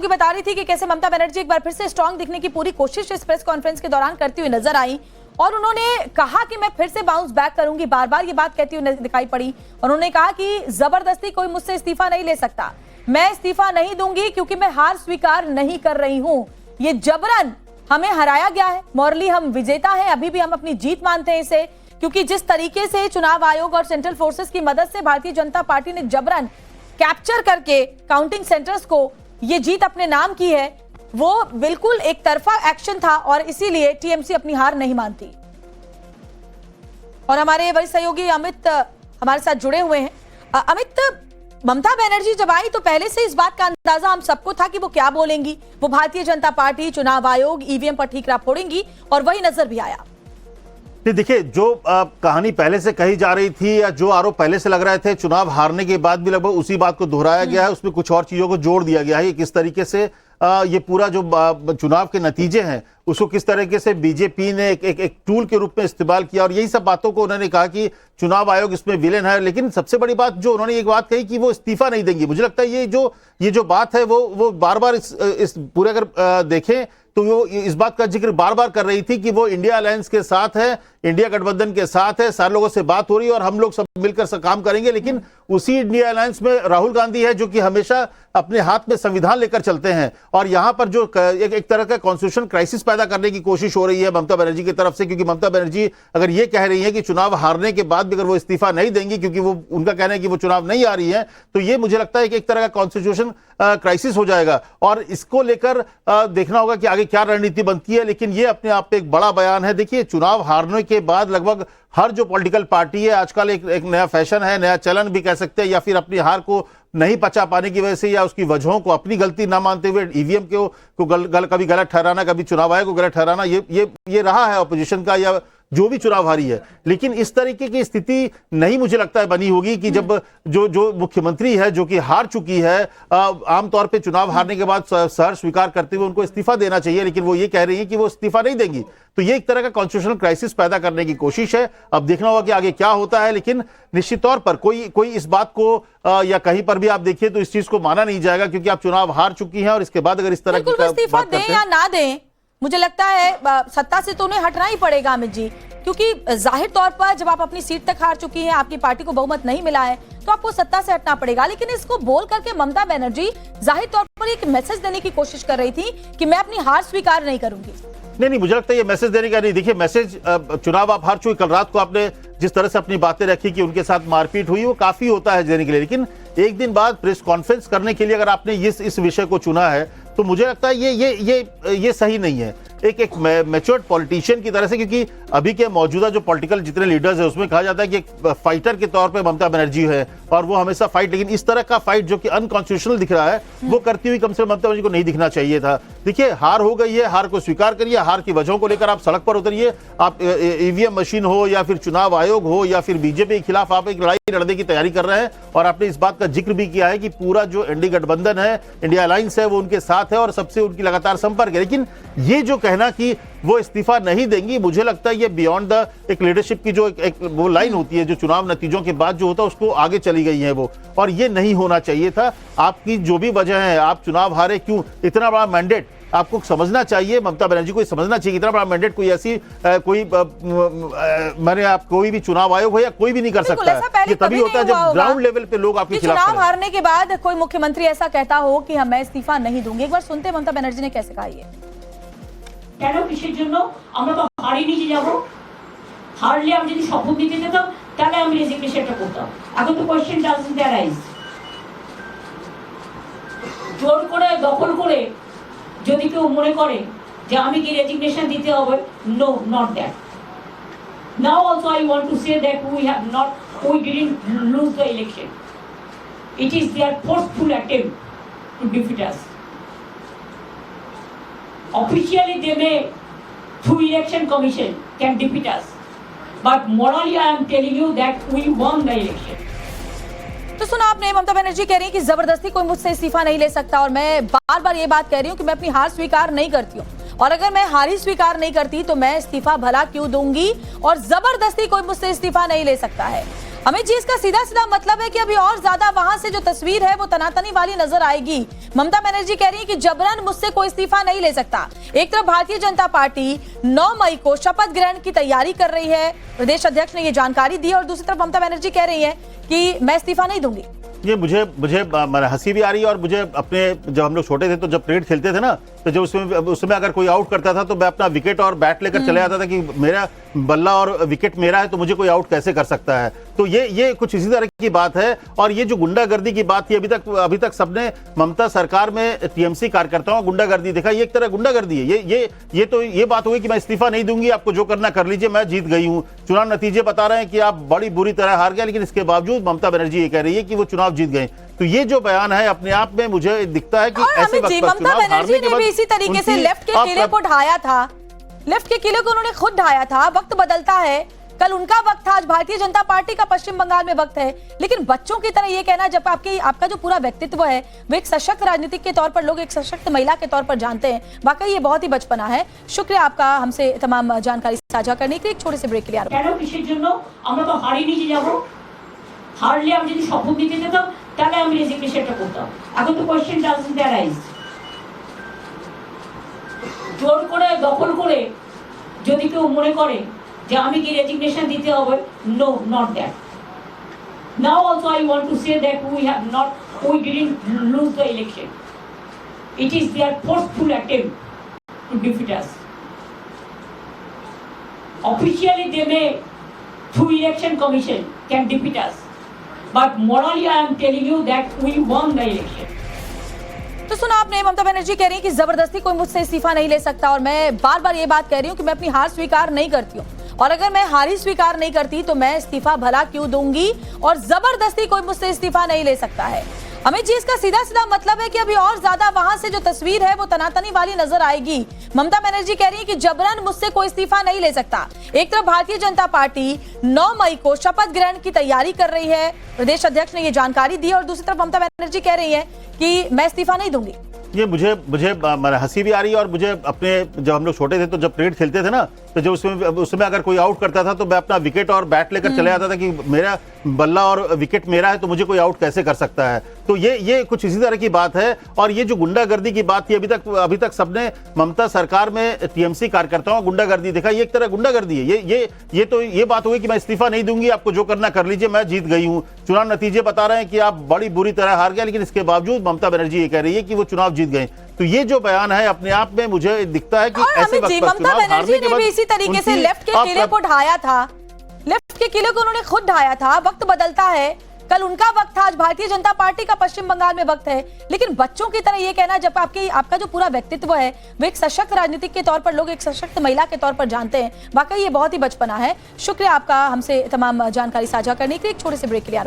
की बता रही थी कि कैसे ममता बनर्जी एक बार फिर से स्ट्रांग दिखने की पूरी कोशिश इस प्रेस कॉन्फ्रेंस के दौरान करती हुई नजर आई और उन्होंने कहा कि मैं फिर से बाउंस बैक करूंगी। बार बार ये बात कहती हुई दिखाई पड़ी। उन्होंने कहा कि जबरदस्ती कोई मुझसे इस्तीफा नहीं ले सकता, मैं इस्तीफा नहीं दूंगी क्योंकि मैं हार स्वीकार नहीं कर रही हूं। ये जबरन हमें हराया गया है, मॉरली हम विजेता हैं, अभी भी हम अपनी जीत मानते हैं इसे, क्योंकि जिस तरीके से चुनाव आयोग और सेंट्रल फोर्सेस की मदद से भारतीय जनता पार्टी ने जबरन कैप्चर करके काउंटिंग सेंटर्स को ये जीत अपने नाम की है, वो बिल्कुल एक तरफा एक्शन था और इसीलिए टीएमसी अपनी हार नहीं मानती। और हमारे वरिष्ठ सहयोगी अमित हमारे साथ जुड़े हुए हैं। अमित, ममता बनर्जी जब आई तो पहले से इस बात का अंदाजा हम सबको था कि वो क्या बोलेंगी, वो भारतीय जनता पार्टी, चुनाव आयोग, ईवीएम पर ठीकरा फोड़ेंगी और वही नजर भी आया। देखिए, जो कहानी पहले से कही जा रही थी या जो आरोप पहले से लग रहे थे, चुनाव हारने के बाद भी लगभग उसी बात को दोहराया गया है। उसमें कुछ और चीजों को जोड़ दिया गया है। किस तरीके से ये पूरा जो चुनाव के नतीजे हैं उसको किस तरीके से बीजेपी ने एक टूल के रूप में इस्तेमाल किया, और यही सब बातों को उन्होंने कहा कि चुनाव आयोग इसमें विलेन है। लेकिन सबसे बड़ी बात जो उन्होंने एक बात कही कि वो इस्तीफा नहीं देंगी। मुझे लगता है ये जो बात है वो बार बार इस पूरे अगर देखें तो वो इस बात का जिक्र बार बार कर रही थी कि वो इंडिया अलायंस के साथ है, इंडिया गठबंधन के साथ है, सारे लोगों से बात हो रही है और हम लोग सब मिलकर काम करेंगे। लेकिन उसी इंडिया अलायंस में राहुल गांधी है जो कि हमेशा अपने हाथ में संविधान लेकर चलते हैं, और यहां पर जो एक तरह का कॉन्स्टिट्यूशन क्राइसिस पैदा करने की कोशिश हो रही है ममता बनर्जी की तरफ से, क्योंकि ममता बनर्जी अगर ये कह रही है कि चुनाव हारने के बाद भी अगर वो इस्तीफा नहीं देंगी क्योंकि वो उनका कहना है कि वो चुनाव नहीं आ रही है, तो ये मुझे लगता है कि एक तरह का कॉन्स्टिट्यूशन क्राइसिस हो जाएगा और इसको लेकर देखना होगा कि आगे क्या रणनीति बनती है। लेकिन ये अपने आप में एक बड़ा बयान है। देखिए, चुनाव हारने के बाद लगभग हर जो पॉलिटिकल पार्टी है आजकल एक नया फैशन है, नया चलन भी कह सकते हैं, या फिर अपनी हार को नहीं पचा पाने की वजह से या उसकी वजहों को अपनी गलती ना मानते हुए ईवीएम को कभी गलत ठहराना, कभी चुनाव आयोग को गलत ठहराना, ये रहा है ऑपोजिशन का या जो भी चुनाव हारी है। लेकिन इस तरीके की स्थिति नहीं मुझे लगता है बनी होगी कि जब जो मुख्यमंत्री है जो कि हार चुकी है, आमतौर पे चुनाव हारने के बाद सहर्ष स्वीकार करते हुए उनको इस्तीफा देना चाहिए, लेकिन वो ये कह रही है कि वो इस्तीफा नहीं देंगी। तो ये एक तरह का कॉन्स्टिट्यूशनल क्राइसिस पैदा करने की कोशिश है। अब देखना होगा कि आगे क्या होता है। लेकिन निश्चित तौर पर कोई इस बात को या कहीं पर भी आप देखिए तो इस चीज को माना नहीं जाएगा, क्योंकि आप चुनाव हार चुकी हैं और इसके बाद अगर इस तरह की इस्तीफा दें या ना दें, मुझे लगता है सत्ता से तो उन्हें हटना ही पड़ेगा अमित जी, क्योंकि जाहिर तौर पर जब आप अपनी सीट तक हार चुकी हैं, आपकी पार्टी को बहुमत नहीं मिला है, तो आपको सत्ता से हटना पड़ेगा। लेकिन इसको बोल करके ममता बनर्जी जाहिर तौर पर एक मैसेज देने की कोशिश कर रही थी कि मैं अपनी हार स्वीकार नहीं करूंगी। नहीं, मुझे लगता है ये मैसेज देने का नहीं। देखिए, मैसेज चुनाव आप हार चुके, कल रात को आपने जिस तरह से अपनी बातें रखी कि उनके साथ मारपीट हुई, वो काफी होता है देने के लिए। लेकिन एक दिन बाद प्रेस कॉन्फ्रेंस करने के लिए अगर आपने इस विषय को चुना है तो मुझे लगता है ये सही नहीं है एक मैच्योर्ड पॉलिटिशियन की तरह से, क्योंकि अभी के मौजूदा जो पॉलिटिकल जितने लीडर्स हैं उसमें कहा जाता है कि एक फाइटर के तौर पे ममता बनर्जी है और वो हमेशा फाइट, लेकिन इस तरह का फाइट जो कि अनकॉन्स्टिट्यूशनल दिख रहा है वो करती हुई कम से कम ममता बनर्जी को नहीं दिखना चाहिए था। देखिए, हार हो गई है, हार को स्वीकार करिए, हार की वजहों को लेकर आप सड़क पर उतरिए। आप ईवीएम मशीन हो या फिर चुनाव आयोग हो या फिर बीजेपी के खिलाफ आप एक लड़ाई लड़ने की तैयारी कर रहे हैं, और आपने इस बात का जिक्र भी किया है कि पूरा जो एनडीए गठबंधन है, इंडिया अलायंस है, वो उनके साथ है और सबसे उनकी लगातार संपर्क है। लेकिन ये जो कहना कि वो इस्तीफा नहीं देंगी, मुझे लगता है ये बियॉन्ड द एक लीडरशिप की जो एक वो लाइन होती है जो चुनाव नतीजों के बाद जो होता है उसको आगे चली गई है वो, और ये नहीं होना चाहिए था। आपकी जो भी वजह है, आप चुनाव हारे क्यों, इतना बड़ा मैंडेट आपको समझना चाहिए, ममता बनर्जी को समझना चाहिए इतना बड़ा मैंडेट कोई ऐसी आप कोई भी चुनाव आयोग हो या कोई भी नहीं कर सकता है। ये तभी होता है जब ग्राउंड लेवल पे लोग आपके खिलाफ चुनाव हारने के बाद कोई मुख्यमंत्री ऐसा कहता हो कि मैं इस्तीफा नहीं दूंगी। एक बार सुनते हैं ममता बनर्जी ने कैसे कहा ये। কেন কিসের জন্য আমরা তো হারিয়ে নিয়ে যাব, হারলে আমি যদি শপথ দিতে যেতাম তাহলে আমি রেজিগনেশনটা করতাম। এখন তো কোশ্চেন ডাজন্ট অ্যারাইজ। জোর করে দখল করে যদি কেউ মনে করে যে আমি কি রেজিগনেশন দিতে হবে, no, not that. Now also I want to say that we didn't lose the election, it is their forceful attempt to defeat us. Officially they may, through election commission, can defeat us, but morally I am telling you that we won the election. तो सुना आपने, ममता बनर्जी कह रही है कि जबरदस्ती कोई मुझसे इस्तीफा नहीं ले सकता और मैं बार बार ये बात कह रही हूँ कि मैं अपनी हार स्वीकार नहीं करती हूँ, और अगर मैं हार ही स्वीकार नहीं करती तो मैं इस्तीफा भला क्यों दूंगी, और जबरदस्ती कोई मुझसे इस्तीफा नहीं ले सकता है। अमित जी, इसका सीधा सीधा मतलब है कि अभी और ज्यादा वहां से जो तस्वीर है वो तनातनी वाली नजर आएगी। ममता बनर्जी कह रही है कि जबरन मुझसे कोई इस्तीफा नहीं ले सकता। एक तरफ भारतीय जनता पार्टी 9 मई को शपथ ग्रहण की तैयारी कर रही है, प्रदेश अध्यक्ष ने ये जानकारी दी, और दूसरी तरफ ममता बनर्जी कह रही है कि मैं इस्तीफा नहीं दूंगी। ये मुझे हंसी भी आ रही है, और मुझे अपने जब हम लोग छोटे थे तो जब क्रिकेट खेलते थे ना, तो जब उसमें अगर कोई आउट करता था तो मैं अपना विकेट और बैट लेकर चले जाता था कि मेरा बल्ला और विकेट मेरा है तो मुझे कोई आउट कैसे कर सकता है। तो ये कुछ इसी तरह की बात है। और ये जो गुंडागर्दी की बात थी, अभी तक सबने ममता सरकार में टीएमसी कार्यकर्ताओं गुंडागर्दी देखा, ये एक तरह गुंडागर्दी है। ये बात हुई कि मैं इस्तीफा नहीं दूंगी, आपको जो करना कर लीजिए, मैं जीत गई हूं। चुनाव नतीजे बता रहे हैं कि आप बड़ी बुरी तरह हार गए, लेकिन इसके बावजूद ममता बनर्जी ये कह रही है कि वो चुनाव जीत गए। तो ये जो बयान है अपने आप में मुझे दिखता है कि ऐसे वक्त पर ममता बनर्जी ने भी इसी तरीके से लेफ्ट के किले को ढाया था, लेफ्ट के किले को उन्होंने खुद ढाया था। वक्त बदलता है, कल उनका वक्त था, आज भारतीय जनता पार्टी का पश्चिम बंगाल में वक्त है। लेकिन बच्चों की तरह ये कहना, जब आपका जो पूरा व्यक्तित्व है वो एक सशक्त राजनीतिक के तौर पर लोग एक सशक्त महिला के तौर पर जानते हैं, वाकई ये बहुत ही बचपना है। शुक्रिया आपका हमसे तमाम जानकारी साझा करने के लिए। एक छोटे से ब्रेक के लिए কেন কিসের জন্য আমরা তো হারিয়ে নিয়ে যাব, হারলে আমি যদি শপথ দিতে যেতাম তাহলে আমি রেজিগনেশনটা করতাম। এখন তো কোশ্চেন ডাজন্ট অ্যারাইজ। জোর করে দখল করে যদি কেউ মনে করে যে আমি কি রেজিগনেশন দিতে হবে, no, not that. Now also I want to say that we didn't lose the election. It is their forceful attempt to defeat us. Officially they may, through election commission, can defeat us, but morally I am telling you that we won the election. तो सुना आपने, ममता बनर्जी कह रही है कि जबरदस्ती कोई मुझसे इस्तीफा नहीं ले सकता, और मैं बार बार ये बात कह रही हूँ कि मैं अपनी हार स्वीकार नहीं करती हूँ, और अगर मैं हार ही स्वीकार नहीं करती तो मैं इस्तीफा भला क्यों दूंगी, और जबरदस्ती कोई मुझसे इस्तीफा नहीं ले सकता है। अमित जी, इसका सीधा सीधा मतलब है कि अभी और ज्यादा वहां से जो तस्वीर है वो तनातनी वाली नजर आएगी। ममता बनर्जी कह रही है कि जबरन मुझसे कोई इस्तीफा नहीं ले सकता। एक तरफ भारतीय जनता पार्टी 9 मई को शपथ ग्रहण की तैयारी कर रही है, प्रदेश अध्यक्ष ने ये जानकारी दी, और दूसरी तरफ ममता बनर्जी कह रही है कि मैं इस्तीफा नहीं दूंगी। ये मुझे हंसी भी आ रही है, और मुझे अपने जब हम लोग छोटे थे तो जब क्रिकेट खेलते थे ना, तो जब उसमें अगर कोई आउट करता था तो मैं अपना विकेट और बैट लेकर चले जाता था कि मेरा बल्ला और विकेट मेरा है तो मुझे कोई आउट कैसे कर सकता है। तो ये कुछ इसी तरह की बात है। और ये जो गुंडागर्दी की बात थी, अभी तक सबने ममता सरकार में टीएमसी कार्यकर्ताओं गुंडागर्दी देखा, ये एक तरह गुंडागर्दी है। ये बात हुई कि मैं इस्तीफा नहीं दूंगी, आपको जो करना कर लीजिए, मैं जीत गई हूं। चुनाव नतीजे बता रहे हैं कि आप बड़ी बुरी तरह हार गए, लेकिन इसके बावजूद ममता बनर्जी ये कह रही है कि वो चुनाव जीत गए। तो ये जो बयान है अपने आप में मुझे दिखता है कि ऐसे वक्त पर ममता बनर्जी ने भी इसी तरीके से लेफ्ट के किले को ढाया था, लेफ्ट के किले को उन्होंने खुद ढाया था। वक्त बदलता है, कल उनका वक्त था, आज भारतीय जनता पार्टी का पश्चिम बंगाल में वक्त है। लेकिन बच्चों की तरह ये कहना, जब आपका जो पूरा व्यक्तित्व है वो एक सशक्त राजनीतिक के तौर पर लोग एक सशक्त महिला के तौर पर जानते हैं, वाकई ये बहुत ही बचपना है। शुक्रिया आपका हमसे तमाम जानकारी साझा करने के लिए। एक छोटे से ब्रेक के लिए